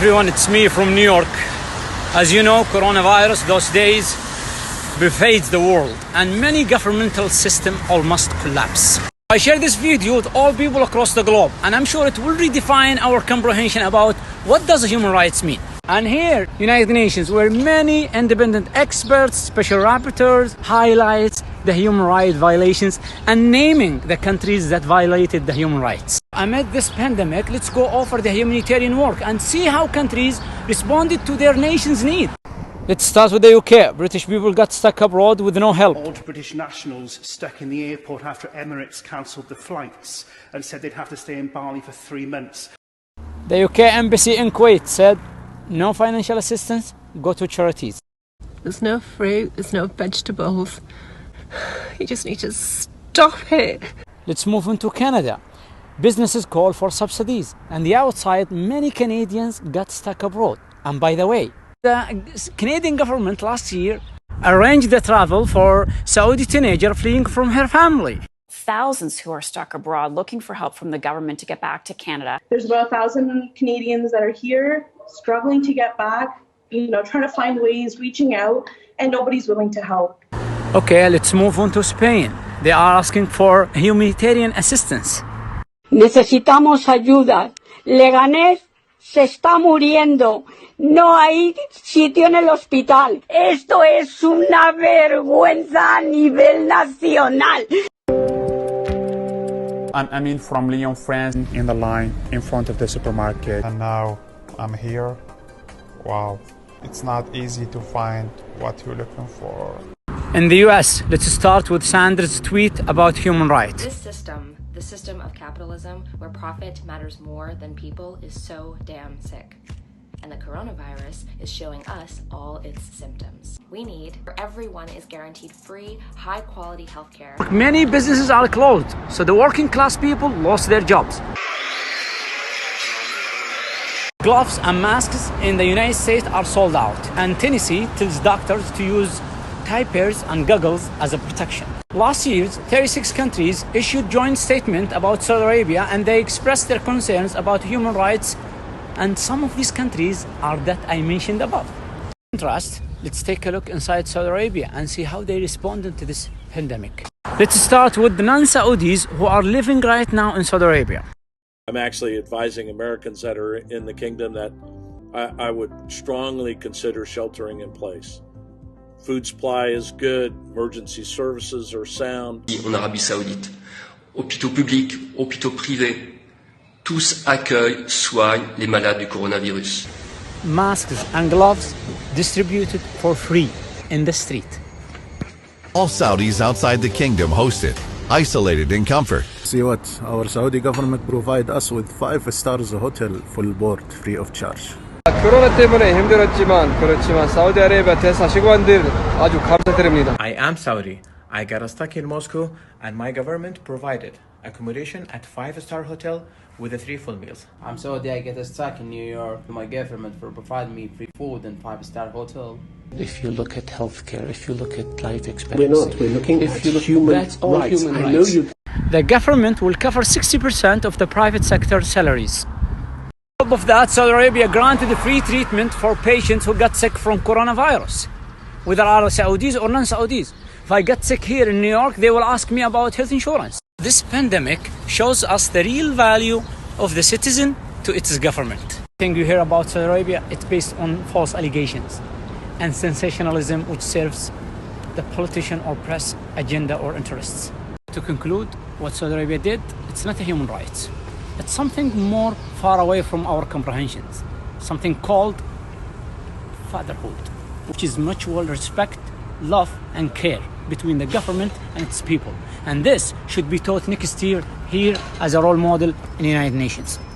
everyone, it's me from New York. As you know, coronavirus those days pervades the world and many governmental systems almost collapse. I share this video with all people across the globe, and I'm sure it will redefine our comprehension about what does human rights mean. And here, United Nations, where many independent experts, special rapporteurs highlights the human rights violations and naming the countries that violated the human rights. Amid this pandemic, let's go over the humanitarian work and see how countries responded to their nation's need. Let's start with the UK. British people got stuck abroad with no help. Old British nationals stuck in the airport after Emirates cancelled the flights and said they'd have to stay in Bali for 3 months. The UK embassy in Kuwait said, no financial assistance, go to charities. There's no fruit, there's no vegetables. You just need to stop it. Let's move into Canada. Businesses call for subsidies, and the outside, many Canadians got stuck abroad. And by the way, the Canadian government last year arranged the travel for Saudi teenager fleeing from her family. Thousands who are stuck abroad looking for help from the government to get back to Canada. There's about 1,000 Canadians that are here struggling to get back, trying to find ways, reaching out, and nobody's willing to help. Okay, let's move on to Spain. They are asking for humanitarian assistance. Necesitamos ayuda. Leganés se está muriendo. No hay sitio en el hospital. Esto es una vergüenza a nivel nacional. I'm Amin from Lyon, France, in the line in front of the supermarket. And now I'm here. Wow, it's not easy to find what you're looking for. In the US, let's start with Sanders' tweet about human rights. This system, the system of capitalism where profit matters more than people, is so damn sick. And the coronavirus is showing us all its symptoms. We need where everyone is guaranteed free, high-quality healthcare. Many businesses are closed, so the working class people lost their jobs. Gloves and masks in the United States are sold out, and Tennessee tells doctors to use diapers and goggles as a protection. Last year, 36 countries issued joint statement about Saudi Arabia, and they expressed their concerns about human rights, and some of these countries are that I mentioned above. In contrast, let's take a look inside Saudi Arabia and see how they responded to this pandemic. Let's start with the non-Saudis who are living right now in Saudi Arabia. I'm actually advising Americans that are in the kingdom that I would strongly consider sheltering in place. Food supply is good, emergency services are sound. En Arabie Saoudite, hôpitaux publics, hôpitaux privés, tous accueillent, soignent les malades du coronavirus. Masks and gloves distributed for free in the street. All Saudis outside the kingdom hosted, isolated in comfort. See what our Saudi government provide us with 5 stars hotel full board free of charge. 코로나 때문에 힘들었지만 그렇지만 사우디아라비아 대사 직원들 아주 감사드립니다. I am Saudi. I got stuck in Moscow and my government provided accommodation at 5-star hotel with 3 full meals. I'm Saudi. I get stuck in New York. My government for providing me free food and 5-star hotel. If you look at healthcare, if you look at life expectancy, we're looking at human rights. That's all human rights. The government will cover 60% of the private sector salaries. On top of that, Saudi Arabia granted free treatment for patients who got sick from coronavirus, whether are Saudis or non-Saudis. If I get sick here in New York, they will ask me about health insurance. This pandemic shows us the real value of the citizen to its government. Thing you hear about Saudi Arabia, it's based on false allegations and sensationalism, which serves the politician or press agenda or interests. To conclude, what Saudi Arabia did, it's not a human rights. It's something more far away from our comprehensions, something called fatherhood, which is mutual respect, love and care between the government and its people. And this should be taught next year here as a role model in the United Nations.